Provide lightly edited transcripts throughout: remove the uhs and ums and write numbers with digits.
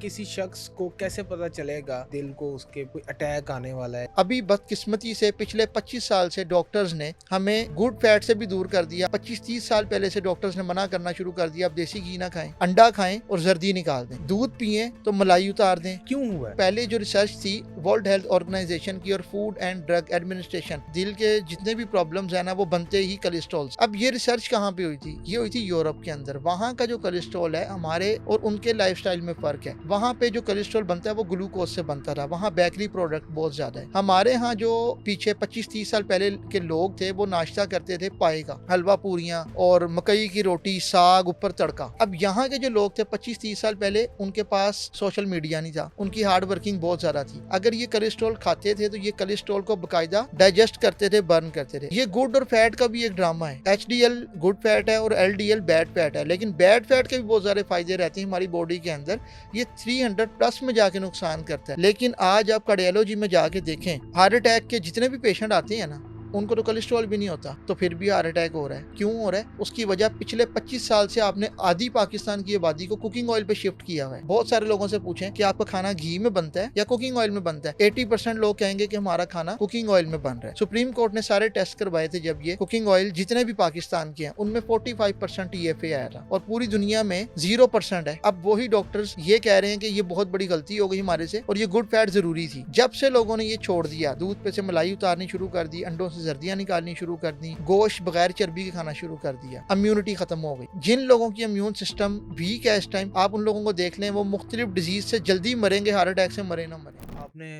किसी शख्स को कैसे पता चलेगा दिल को उसके कोई अटैक आने वाला है। अभी बदकिस्मती से पिछले 25 साल से डॉक्टर्स ने हमें गुड फैट से भी दूर कर दिया। 25-30 साल पहले से डॉक्टर्स ने मना करना शुरू कर दिया, आप देसी घी ना खाएं, अंडा खाएं और जर्दी निकाल दें, दूध पिएं तो मलाई उतार दें। क्यों हुआ है? पहले जो रिसर्च थी वर्ल्ड हेल्थ ऑर्गेनाइजेशन की और फूड एंड ड्रग एडमिनिस्ट्रेशन, दिल के जितने भी प्रॉब्लम्स है ना वो बनते ही कोलेस्ट्रॉल। अब ये रिसर्च कहाँ पे हुई थी? ये हुई थी यूरोप के अंदर। वहाँ का जो कोलेस्ट्रॉल है हमारे और उनके लाइफस्टाइल में फर्क है। वहाँ पे जो कोलेस्ट्रॉल बनता है वो ग्लूकोज से बनता था, वहाँ बेकरी प्रोडक्ट बहुत ज्यादा है। हमारे यहाँ जो पीछे 25-30 साल पहले के लोग थे वो नाश्ता करते थे पाए का, हलवा पूरियां और मकई की रोटी, साग, ऊपर तड़का। अब यहाँ के जो लोग थे 25-30 साल पहले, उनके पास सोशल मीडिया नहीं था, उनकी हार्ड वर्किंग बहुत ज्यादा थी। अगर ये कोलेस्ट्रॉल खाते थे तो ये कोलेस्ट्रॉल को बकायदा डाइजेस्ट करते थे, बर्न करते थे। ये गुड और फैट का भी एक ड्रामा है। HDL गुड फैट है और LDL बैड फैट है, लेकिन बैड फैट के भी बहुत सारे फायदे रहते हैं हमारी बॉडी के अंदर। ये 300 प्लस में जाके नुकसान करता है। लेकिन आज आप कार्डियोलॉजी में जाके देखें, हार्ट अटैक के जितने भी पेशेंट आते हैं ना, उनको तो कोलेस्ट्रॉल भी नहीं होता, तो फिर भी हार्ट अटैक हो रहा है। क्यों हो रहा है? उसकी वजह पिछले 25 साल से आपने आधी पाकिस्तान की आबादी को कुकिंग ऑयल पे शिफ्ट किया हुआ है। बहुत सारे लोगों से पूछें कि आपका खाना घी में बनता है या कुकिंग ऑयल में बनता है, 80% लोग कहेंगे कि हमारा खाना कुकिंग ऑयल में बन रहा है। सुप्रीम कोर्ट ने सारे टेस्ट करवाए थे जब ये कुकिंग ऑयल जितने भी पाकिस्तान के हैं उनमें 45% TFA आया था और पूरी दुनिया में 0% है। अब वही डॉक्टर्स ये कह रहे हैं कि ये बहुत बड़ी गलती हो गई हमारे से और ये गुड फैट जरूरी थी। जब से लोगों ने ये छोड़ दिया, दूध पे से मलाई उतारनी शुरू कर दी, अंडों से जर्दियां निकालनी शुरू कर दी, गोश्त बगैर चर्बी के खाना शुरू कर दिया, इम्यूनिटी खत्म हो गई। जिन लोगों की इम्यून सिस्टम वीक है इस टाइम, आप उन लोगों को देख लें, वो मुख्तलिफ डिजीज से जल्दी मरेंगे, हार्ट अटैक से मरे ना मरे। आपने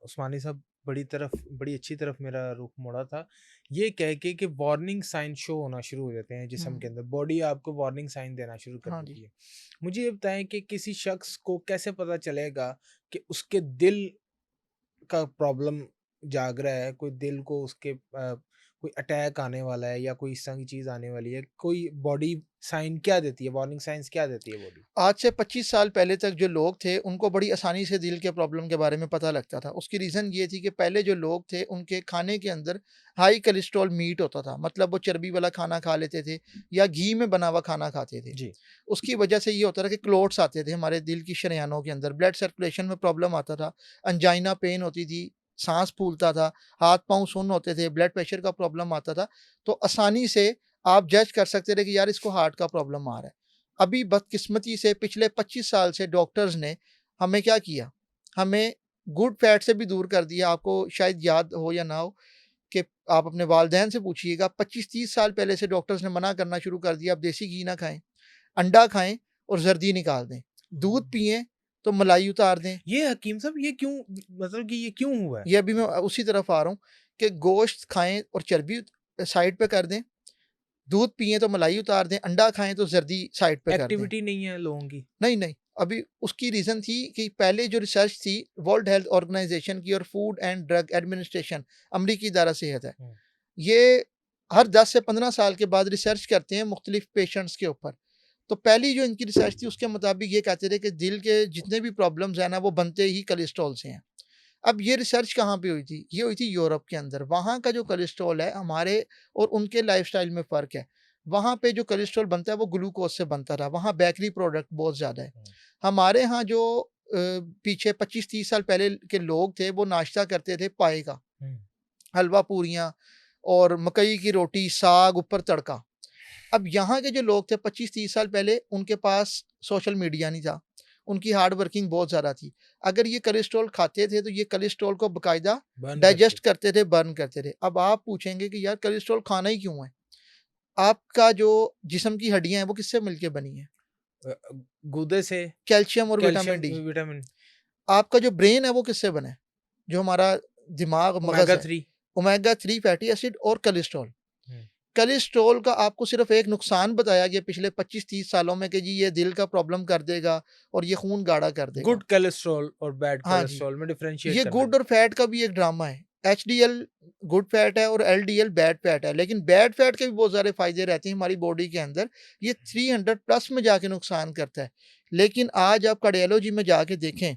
उस्मानी साहब बड़ी अच्छी तरफ मेरा रुख मोड़ा था, ये कह के कि वार्निंग साइन शो होना शुरू हो जाते हैं जिस्म के अंदर, बॉडी आपको वार्निंग साइन देना शुरू कर हाँ देती जी। है। मुझे ये बताएं कि किसी शख्स को कैसे पता चलेगा कि उसके दिल का प्रॉब्लम जाग रहा है, कोई दिल को उसके कोई अटैक आने वाला है या कोई इस तरह की चीज आने वाली है। कोई बॉडी साइन क्या देती है, वार्निंग साइंस क्या देती है बॉडी? आज से 25 साल पहले तक जो लोग थे उनको बड़ी आसानी से दिल के प्रॉब्लम के बारे में पता लगता था। उसकी रीज़न ये थी कि पहले जो लोग थे उनके खाने के अंदर हाई कोलेस्ट्रॉल मीट होता था, मतलब वो चर्बी वाला खाना खा लेते थे या घी में बना हुआ खाना खाते थे। जी। उसकी वजह से ये होता था कि क्लोट्स आते थे हमारे दिल की शरेयानों के अंदर, ब्लड सर्कुलेशन में प्रॉब्लम आता था, अंजाइना पेन होती थी, सांस फूलता था, हाथ पाँव सुन्न होते थे, ब्लड प्रेशर का प्रॉब्लम आता था। तो आसानी से आप जज कर सकते थे कि यार इसको हार्ट का प्रॉब्लम आ रहा है। अभी बदकिस्मती से पिछले 25 साल से डॉक्टर्स ने हमें क्या किया? हमें गुड फैट से भी दूर कर दिया। आपको शायद याद हो या ना हो कि आप अपने वालिदैन से पूछिएगा, 25-30 साल पहले से डॉक्टर्स ने मना करना शुरू कर दिया, आप देसी घी ना खाएं, अंडा खाएं और जर्दी निकाल दें, दूध पिएं तो मलाई उतार दें। ये हकीम साहब, ये क्यों, मतलब कि ये क्यों हुआ है? ये अभी मैं उसी तरफ आ रहा हूँ कि गोश्त खाएं और चर्बी साइड पे कर दें, दूध पिएं तो मलाई उतार दें, अंडा खाएं तो जर्दी साइड पे कर दें। एक्टिविटी नहीं है लोगों की। नहीं, नहीं, अभी उसकी रीज़न थी कि पहले जो रिसर्च थी वर्ल्ड हेल्थ ऑर्गेनाइजेशन की और फूड एंड ड्रग एडमिनिस्ट्रेशन, अमरीकी इदारा सेहत है, हम्म। ये हर 10 से 15 साल के बाद रिसर्च करते हैं मुख्तलिफ पेशेंट्स के ऊपर। तो पहली जो इनकी रिसर्च थी उसके मुताबिक ये कहते थे कि दिल के जितने भी प्रॉब्लम्स हैं ना वो बनते ही कोलेस्ट्रॉल से हैं। अब ये रिसर्च कहाँ पे हुई थी? ये हुई थी यूरोप के अंदर। वहाँ का जो कोलेस्ट्रॉल है हमारे और उनके लाइफस्टाइल में फ़र्क है। वहाँ पे जो कोलेस्ट्रॉल बनता है वो ग्लूकोज से बनता था, वहाँ बेकरी प्रोडक्ट बहुत ज़्यादा है। हम्म। हमारे यहाँ जो पीछे 25-30 साल पहले के लोग थे वो नाश्ता करते थे पाए का, हम्म। हलवा पूरियां और मकई की रोटी, साग, ऊपर तड़का। अब यहाँ के जो लोग थे 25-30 साल पहले, उनके पास सोशल मीडिया नहीं था, उनकी हार्ड वर्किंग बहुत ज़्यादा थी। अगर ये कोलेस्ट्रॉल खाते थे तो ये कोलेस्ट्रॉल को बकायदा बर्न करते। डाइजेस्ट करते थे, बर्न करते थे। अब आप पूछेंगे कि यार कोलेस्ट्रॉल खाना ही क्यों है? आपका जो जिस्म की हड्डियां हैं वो किससे मिलके बनी है? अ, अ, गुर्दे से। कैल्शियम और विटामिन कैल्शियम, डी। विटामिन। आपका जो ब्रेन है वो किससे बना है? जो हमारा दिमाग, मगज ओमेगा है, 3। ओमेगा 3 फैटी एसिड और कोलेस्ट्रॉल। कोलेस्ट्रॉल का आपको सिर्फ एक नुकसान बताया गया पिछले 25-30 सालों में कि जी ये दिल का प्रॉब्लम कर देगा और ये खून गाढ़ा कर देगा। गुड कोलेस्ट्रॉल और बैड हाँ जी, कोलेस्ट्रॉल में डिफरेंशिएट ये करना है। गुड और फैट का भी एक ड्रामा है। HDL गुड फैट है और LDL बैड फैट है, लेकिन बैड फैट के भी बहुत सारे फायदे रहते हैं हमारी बॉडी के अंदर। ये 300 प्लस में जाके नुकसान करता है। लेकिन आज आप कार्डियोलॉजी में जाके देखें,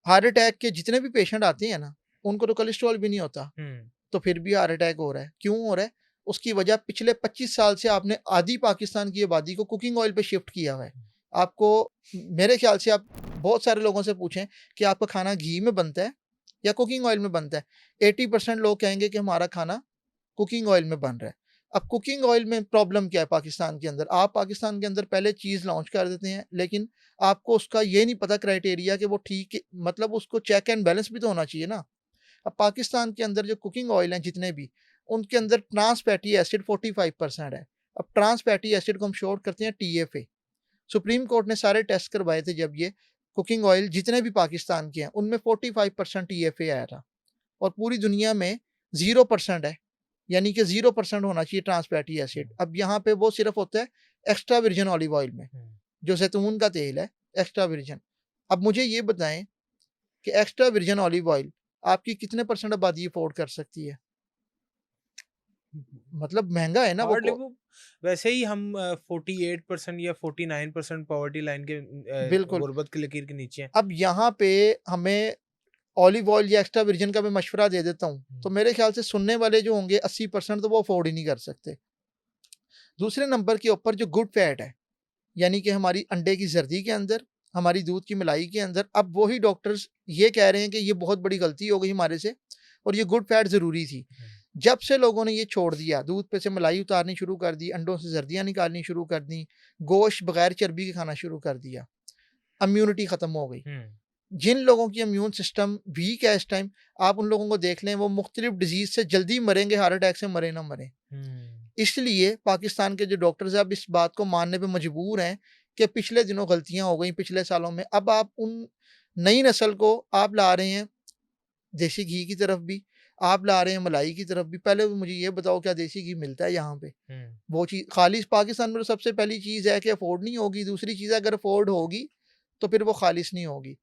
हार्ट अटैक के जितने भी पेशेंट आते हैं ना, उनको तो कोलेस्ट्रॉल भी नहीं होता, हम्म। तो फिर भी हार्ट अटैक हो रहा है। क्यों हो रहा है? उसकी वजह पिछले 25 साल से आपने आधी पाकिस्तान की आबादी को कुकिंग ऑयल पे शिफ्ट किया हुआ है। आपको मेरे ख्याल से आप बहुत सारे लोगों से पूछें कि आपका खाना घी में बनता है या कुकिंग ऑयल में बनता है, 80% लोग कहेंगे कि हमारा खाना कुकिंग ऑयल में बन रहा है। अब कुकिंग ऑयल में प्रॉब्लम क्या है पाकिस्तान के अंदर? आप पाकिस्तान के अंदर पहले चीज़ लॉन्च कर देते हैं, लेकिन आपको उसका ये नहीं पता क्राइटेरिया कि वो ठीक है, मतलब उसको चेक एंड बैलेंस भी तो होना चाहिए ना। अब पाकिस्तान के अंदर जो कुकिंग ऑयल हैं जितने भी, उनके अंदर ट्रांस फैटी एसिड 45% है। अब ट्रांस फैटी एसिड को हम शॉर्ट करते हैं टीएफए। सुप्रीम कोर्ट ने सारे टेस्ट करवाए थे जब ये कुकिंग ऑयल जितने भी पाकिस्तान के हैं, उनमें 45% टीएफए आया था और पूरी दुनिया में 0% है। यानी कि 0% होना चाहिए ट्रांस फैटी एसिड। अब यहाँ पे वो सिर्फ होता है एक्स्ट्रा वर्जिन ऑलिव ऑयल में, जो जैतून का तेल है, एक्स्ट्रा वर्जिन। अब मुझे ये बताएं कि एक्स्ट्रा वर्जिन ऑलिव ऑयल आपकी कितने परसेंट आबादी अफोर्ड कर सकती है? मतलब महंगा है ना वो हार्डली वो वैसे ही हम 48% या 49% पॉवर्टी लाइन के बिल्कुल। गुर्बत की लकीर के नीचे हैं। अब यहाँ पे हमें ऑलिव ऑयल या एक्स्ट्रा वर्जिन का मैं मशवरा दे देता हूँ, तो मेरे ख्याल से सुनने वाले जो होंगे 80% तो वो अफोर्ड ही नहीं कर सकते। दूसरे नंबर के ऊपर जो गुड फैट है, यानी कि हमारी अंडे की जर्दी के अंदर, हमारी दूध की मलाई के अंदर, अब वही डॉक्टर्स ये कह रहे हैं कि ये बहुत बड़ी गलती हो गई हमारे से और ये गुड फैट ज़रूरी थी। जब से लोगों ने ये छोड़ दिया, दूध पे से मलाई उतारनी शुरू कर दी, अंडों से जर्दियाँ निकालनी शुरू कर दी, गोश्त बगैर चर्बी के खाना शुरू कर दिया, इम्यूनिटी ख़त्म हो गई। जिन लोगों की इम्यून सिस्टम वीक है इस टाइम, आप उन लोगों को देख लें, वो मुख्तलिफ डिजीज़ से जल्दी मरेंगे, हार्ट अटैक से मरे ना मरें। इसलिए पाकिस्तान के जो डॉक्टर्स हैं अब इस बात को मानने पे मजबूर हैं कि पिछले दिनों गलतियां हो गई पिछले सालों में। अब आप उन नई नस्ल को आप ला रहे हैं देसी घी की तरफ भी, आप ला रहे हैं मलाई की तरफ भी। पहले मुझे ये बताओ क्या देसी घी मिलता है यहाँ पे? वो चीज़ खालिश पाकिस्तान में तो सबसे पहली चीज़ है कि अफोर्ड नहीं होगी। दूसरी चीज़ अगर अफोर्ड होगी तो फिर वो खालिश नहीं होगी।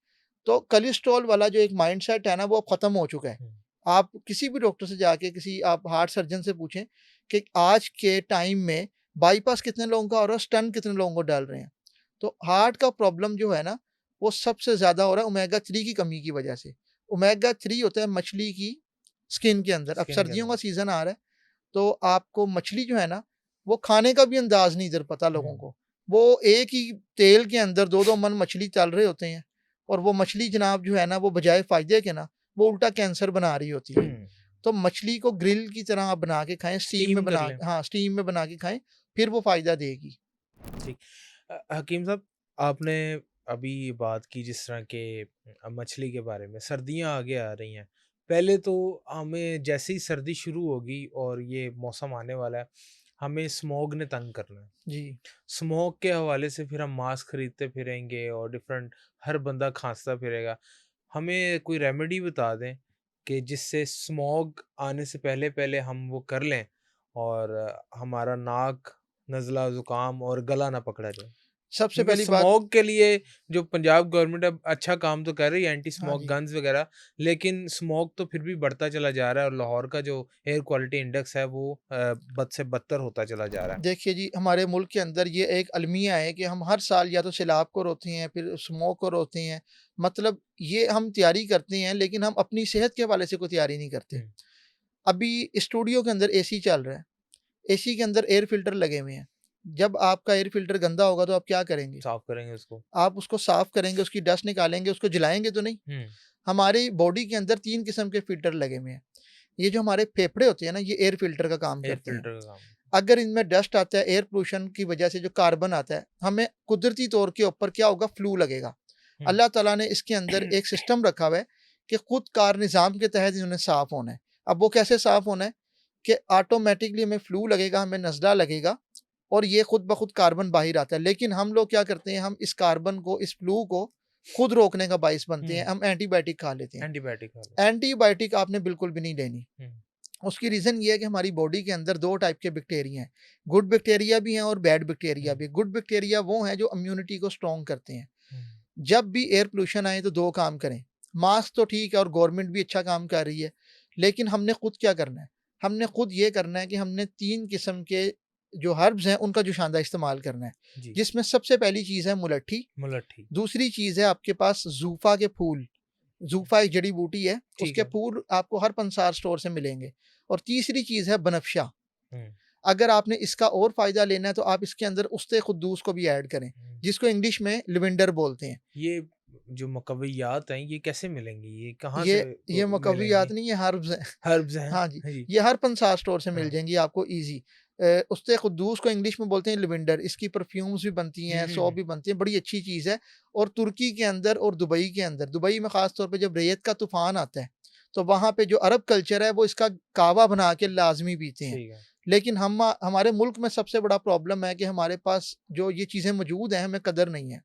तो कोलेस्ट्रॉल वाला जो एक माइंडसेट है ना, वो अब ख़त्म हो चुका है। आप किसी भी डॉक्टर से जाके, किसी आप हार्ट सर्जन से पूछें कि आज के टाइम में बाईपास कितने लोगों का हो रहा है, स्टंट कितने लोगों को डाल रहे हैं। तो हार्ट का प्रॉब्लम जो है ना, वो सबसे ज़्यादा हो रहा है ओमेगा 3 की कमी की वजह से। ओमेगा 3 होता है मछली की स्किन के अंदर। अब स्किन के सर्दियों का अंदर। सीज़न आ रहा है, तो आपको मछली जो है ना, वो खाने का भी अंदाज़ नहीं इधर पता लोगों को। वो एक ही तेल के अंदर 2-2 मन मछली तल रहे होते हैं और वो मछली जनाब जो है ना, वो बजाय फ़ायदे के ना, वो उल्टा कैंसर बना रही होती है। तो मछली को ग्रिल की तरह आप बना के खाएँ, स्टीम में स्टीम कर बना, लें। हाँ, स्टीम में बना के खाएँ, फिर वो फ़ायदा देगी। ठीक। हकीम साहब, आपने अभी ये बात की जिस तरह के मछली के बारे में, सर्दियाँ आगे आ रही हैं। पहले तो हमें जैसे ही सर्दी शुरू होगी और ये मौसम आने वाला है, हमें स्मॉग ने तंग करना है। जी, स्मोक के हवाले से फिर हम मास्क खरीदते फिरेंगे और डिफरेंट हर बंदा खांसता फिरेगा। हमें कोई रेमेडी बता दें कि जिससे स्मॉग आने से पहले-पहले हम वो कर लें और हमारा नाक, नज़ला, ज़ुकाम और गला ना पकड़ा जाए। सबसे क्योंकि पहली बात, स्मॉग के लिए जो पंजाब गवर्नमेंट अब अच्छा काम तो कर रही है, एंटी हाँ स्मोक जी। गन्स वगैरह, लेकिन स्मॉग तो फिर भी बढ़ता चला जा रहा है और लाहौर का जो एयर क्वालिटी इंडेक्स है वो बद से बदतर होता चला जा रहा है। देखिए जी, हमारे मुल्क के अंदर ये एक अलमिया है कि हम हर साल या तो सैलाब को रोकते हैं, फिर स्मोक को रोकते हैं। मतलब ये हम तैयारी करते हैं, लेकिन हम अपनी सेहत के हवाले से कोई तैयारी नहीं करते। हुँ, अभी स्टूडियो के अंदर एसी चल रहा है, एसी के अंदर एयर फ़िल्टर लगे हुए हैं। जब आपका एयर फ़िल्टर गंदा होगा तो आप क्या करेंगे? साफ़ करेंगे उसको। आप उसको साफ़ करेंगे, उसकी डस्ट निकालेंगे, उसको जलाएँगे तो नहीं। हुँ, हमारी बॉडी के अंदर 3 किस्म के फ़िल्टर लगे हुए हैं। ये जो हमारे फेफड़े होते हैं ना, ये एयर फ़िल्टर का काम एयर करते हैं। फ़िल्टर का काम। अगर इनमें डस्ट आता है, एयर पोल्यूशन की वजह से जो कार्बन आता है, हमें कुदरती तौर के ऊपर क्या होगा, फ्लू लगेगा। हुँ। अल्लाह ताला ने इसके अंदर एक सिस्टम रखा हुआ है कि खुद कार निज़ाम के तहत इन्होंने साफ़ होना है। अब वो कैसे साफ़ होना है कि ऑटोमैटिकली हमें फ्लू लगेगा, हमें नज़ला लगेगा और ये खुद ब खुद कार्बन बाहर आता है। लेकिन हम लोग क्या करते हैं, हम इस कार्बन को, इस फ्लू को खुद रोकने का बाइस बनते हैं, हुँ, हम एंटीबायोटिक खा लेते हैं। एंटीबायोटिक खा लेते एंटीबायोटिक आपने बिल्कुल भी नहीं लेनी। हैं। हुँ, उसकी रीज़न ये है कि हमारी बॉडी के अंदर 2 टाइप के बैक्टीरिया हैं। गुड बैक्टीरिया भी हैं और बैड बैक्टीरिया हुँ, भी। गुड बैक्टीरिया वो हैं जो इम्यूनिटी को स्ट्रॉन्ग करते हैं। हुँ, जब भी एयर पोल्यूशन आए तो 2 काम करें। मास्क तो ठीक है और गवर्नमेंट भी अच्छा काम कर रही है। लेकिन हमने खुद क्या करना है? हमने खुद ये करना है कि हमने 3 किस्म के जो हर्ब्स हैं उनका जुशांदा इस्तेमाल करना है। जी, जिसमें सबसे पहली चीज़ है मुलट्ठी, मुलट्ठी, दूसरी चीज़ है आपके पास ज़ूफ़ा के फूल। ज़ूफ़ा एक जड़ी-बूटी है, ठीक उसके है। फूल आपको हर पंसार स्टोर से मिलेंगे। और तीसरी चीज़ है बनफ़शा। हुँ, अगर आपने इसका और फ़ायदा लेना है तो आप इसके अंदर उस्ते खुद्दूस को भी ऐड करें, हुँ। जिसको इंग्लिश में लिवेंडर बोलते हैं। ये जो मुकव्वियात हैं, ये कैसे मिलेंगी? ये कहाँ ये से ये मुकव्वियात मिलेंगी? नहीं, ये हर्ब्स हैं। हर्ब्स हैं? हाँ जी, हाँ जी। ये हर पंसार स्टोर से मिल हाँ। जाएँगी आपको ईज़ी। उस्ते खुद्दूस को इंग्लिश में बोलते हैं लिवेंडर, इसकी परफ्यूम्स भी बनती हुँ, हैं, हुँ, सौफ़ हुँ। भी बनती है, बड़ी अच्छी चीज़ है। और तुर्की के अंदर और दुबई के अंदर, दुबई में ख़ास तौर पे जब रेत का तूफ़ान आता है, तो वहाँ पे जो अरब कल्चर है वो इसका कहवा बना के लाज़मी पीते हैं। ठीक है। लेकिन हमारे मुल्क में सबसे बड़ा प्रॉब्लम है कि हमारे पास जो ये चीज़ें मौजूद हैं, हमें कदर नहीं है।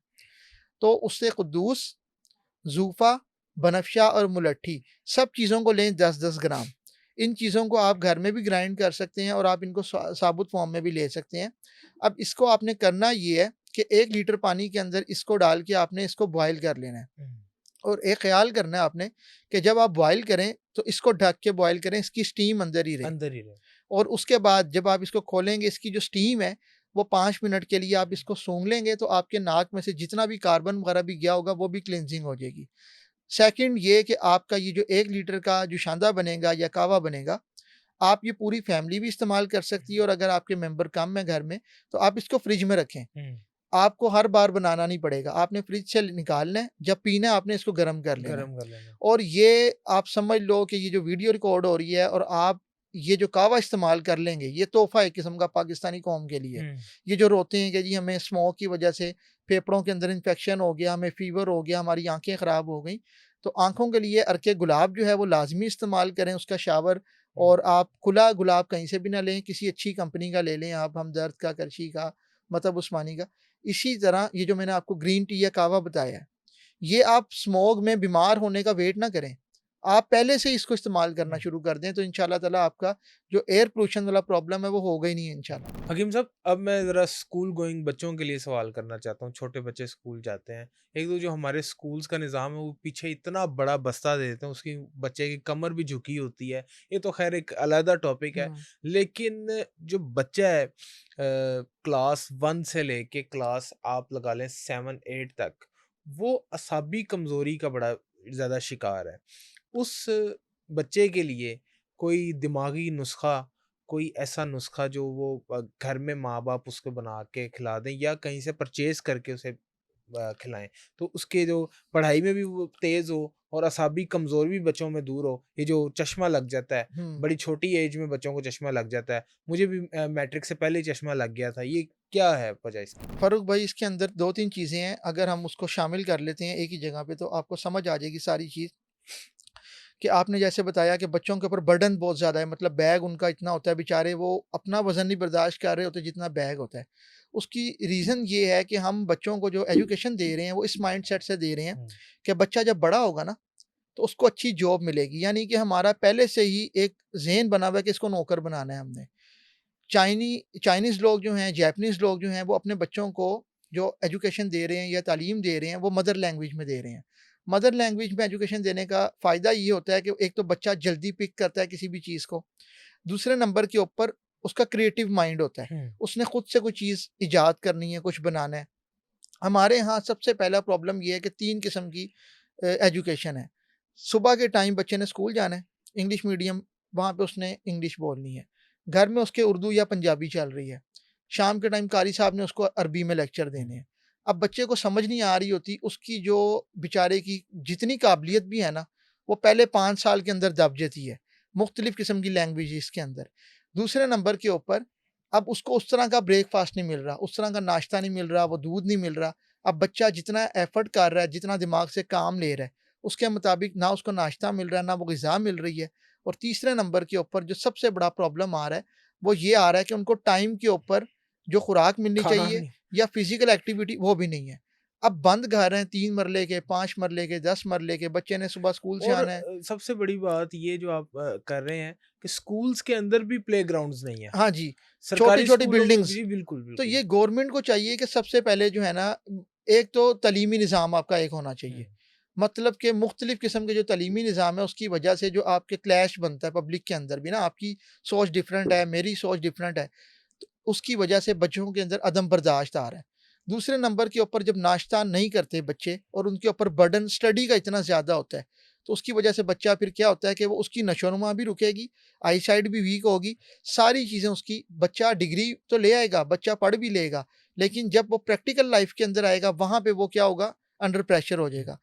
तो उससे कुद्दूस, ज़ूफ़ा, बनफ़शा और मुलट्ठी सब चीज़ों को लें 10-10 ग्राम। इन चीज़ों को आप घर में भी ग्राइंड कर सकते हैं और आप इनको साबुत फ़ॉर्म में भी ले सकते हैं। अब इसको आपने करना ये है कि 1 लीटर पानी के अंदर इसको डाल के आपने इसको बॉयल कर लेना है। हुँ। और एक ख़्याल करना है आपने कि जब आप बॉयल करें तो इसको ढक के बॉयल करें, इसकी स्टीम अंदर ही रहे। अंदर ही रहे। और उसके बाद जब आप इसको खोलेंगे, इसकी जो स्टीम है वो 5 मिनट के लिए आप इसको सूंघ लेंगे, तो आपके नाक में से जितना भी कार्बन वगैरह भी गया होगा वो भी क्लींजिंग हो जाएगी। सेकंड ये कि आपका ये जो 1 लीटर का जो शांदा बनेगा या कहवा बनेगा, आप ये पूरी फैमिली भी इस्तेमाल कर सकती है, और अगर आपके मेंबर कम है घर में, तो आप इसको फ्रिज में रखें। हुँ। आपको हर बार बनाना नहीं पड़ेगा, आपने फ्रिज से निकालना है, जब पीना है आपने इसको गर्म कर लेना है। गरम कर लेना। और ये आप समझ लो कि ये जो वीडियो रिकॉर्ड हो रही है और आप ये जो कहवा इस्तेमाल कर लेंगे, ये तोहफ़ा एक किस्म का पाकिस्तानी कौम के लिए। हुँ। ये जो रोते हैं कि जी हमें स्मोक की वजह से फेफड़ों के अंदर इन्फेक्शन हो गया, हमें फ़ीवर हो गया, हमारी आँखें ख़राब हो गई। तो आँखों के लिए अर्के गुलाब जो है वो लाज़मी इस्तेमाल करें, उसका शावर। हुँ। और आप खुला गुलाब कहीं से भी ना लें, किसी अच्छी कंपनी का ले लें आप, हमदर्द का, करशी का, मतलब उस्मानी का। इसी तरह ये जो मैंने आपको ग्रीन टी या कहवा बताया है, ये आप स्मोक में बीमार होने का वेट ना करें। आप पहले से ही इसको इस्तेमाल करना हुँ। शुरू कर दें, तो इंशाअल्लाह ताला आपका जो एयर पोल्यूशन वाला प्रॉब्लम है वो होगा ही नहीं इंशाअल्लाह। हकीम साहब, अब मैं ज़रा स्कूल गोइंग बच्चों के लिए सवाल करना चाहता हूँ। छोटे बच्चे स्कूल जाते हैं। एक तो जो हमारे स्कूल्स का निज़ाम है, वो पीछे इतना बड़ा बस्ता दे देते हैं, उसकी बच्चे की कमर भी झुकी होती है। ये तो ख़ैर एक अलहदा टॉपिक है। हुँ, लेकिन जो बच्चा है क्लास 1 से लेके क्लास आप लगा लें 7-8 तक, वो असाबी कमज़ोरी का बड़ा ज़्यादा शिकार है। उस बच्चे के लिए कोई दिमागी नुस्ख़ा, कोई ऐसा नुस्ख़ा जो वो घर में माँ-बाप उसको बना के खिला दें या कहीं से परचेज़ करके उसे खिलाएँ। तो उसके जो पढ़ाई में भी वो तेज़ हो और असाबी कमज़ोरी भी बच्चों में दूर हो। ये जो चश्मा लग जाता है, हुँ। बड़ी छोटी एज में बच्चों को चश्मा लग जाता है। मुझे भी मैट्रिक से पहले ही चश्मा लग गया था। ये क्या है वजह इसकी? फ़ारूक भाई, इसके अंदर 2-3 चीज़ें हैं, अगर हम उसको शामिल कर लेते हैं एक ही जगह पे तो आपको समझ आ जाएगी सारी चीज़। कि आपने जैसे बताया कि बच्चों के ऊपर बर्डन बहुत ज़्यादा है, मतलब बैग उनका इतना होता है, बेचारे वो अपना वज़न नहीं बर्दाश्त कर रहे होते जितना बैग होता है। उसकी रीज़न ये है कि हम बच्चों को जो एजुकेशन दे रहे हैं वो इस माइंडसेट से दे रहे हैं हुँ। कि बच्चा जब बड़ा होगा ना, तो उसको अच्छी जॉब मिलेगी। यानी कि हमारा पहले से ही एक ज़हन बना हुआ है कि इसको नौकर बनाना है हमने। चाइनीज़ लोग जो हैं, जापानीज़ लोग जो हैं, वो अपने बच्चों को जो एजुकेशन दे रहे हैं या तालीम दे रहे हैं, वो मदर लैंग्वेज में दे रहे हैं। मदर लैंग्वेज में एजुकेशन देने का फ़ायदा ये होता है कि एक तो बच्चा जल्दी पिक करता है किसी भी चीज़ को। दूसरे नंबर के ऊपर उसका क्रिएटिव माइंड होता है। हुँ। उसने खुद से कोई चीज़ इजाद करनी है, कुछ बनाना है। हमारे यहाँ सबसे पहला प्रॉब्लम ये है कि 3 किस्म की एजुकेशन है। सुबह के टाइम बच्चे ने स्कूल जाना है, इंग्लिश मीडियम, वहाँ पे उसने इंग्लिश बोलनी है। घर में उसके उर्दू या पंजाबी चल रही है। शाम के टाइम कारी साहब ने उसको अरबी में लेक्चर हुँ। देने हैं। अब बच्चे को समझ नहीं आ रही होती, उसकी जो बेचारे की जितनी काबिलियत भी है ना, वो पहले 5 साल के अंदर दब जाती है, मुख्तलिफ़ किस्म की लैंग्वेजेज़ के अंदर। दूसरे नंबर के ऊपर अब उसको उस तरह का ब्रेकफ़ास्ट नहीं मिल रहा, उस तरह का नाश्ता नहीं मिल रहा, वो दूध नहीं मिल रहा। अब बच्चा जितना एफ़र्ट कर रहा है, जितना दिमाग से काम ले रहा है, उसके मुताबिक ना उसको नाश्ता मिल रहा है, ना वो ग़िज़ा मिल रही है। और तीसरे नंबर के ऊपर जो सबसे बड़ा प्रॉब्लम आ रहा है, वो ये आ रहा है कि उनको टाइम के ऊपर जो खुराक मिलनी खाना चाहिए नहीं। या फ़िज़िकल एक्टिविटी वो भी नहीं है। अब बंद घर हैं, 3 मरले के, 5 मरले के, 10 मरले के, बच्चे ने सुबह स्कूल से और आना है। सबसे बड़ी बात ये जो आप कर रहे हैं कि स्कूल्स के अंदर भी प्लेग्राउंड्स नहीं है। हाँ जी, सरकारी छोटी-छोटी स्कूलों में बिल्डिंग्स। जी, बिल्कुल, तो बिल्कुल। ये गवर्नमेंट को चाहिए कि सबसे पहले जो है ना, एक तो तालीमी निज़ाम आपका एक होना हुँ। चाहिए। मतलब कि मुख्तलिफ़ किस्म के जो तालीमी निज़ाम है उसकी वजह से जो आपके क्लैश बनता है पब्लिक के अंदर भी ना, आपकी सोच डिफरेंट है, मेरी सोच डिफरेंट है। तो उसकी वजह से बच्चों के अंदर अदम बर्दाश्त आ रहा है। दूसरे नंबर के ऊपर जब नाश्ता नहीं करते बच्चे और उनके ऊपर बर्डन स्टडी का इतना ज़्यादा होता है, तो उसकी वजह से बच्चा फिर क्या होता है कि वो उसकी नशोनुमा भी रुकेगी, आई साइट भी वीक होगी, सारी चीज़ें उसकी बच्चा डिग्री तो ले आएगा, बच्चा पढ़ भी लेगा, लेकिन जब वो प्रैक्टिकल लाइफ़ के अंदर आएगा, वहाँ पे वो क्या होगा, अंडर प्रेशर हो जाएगा।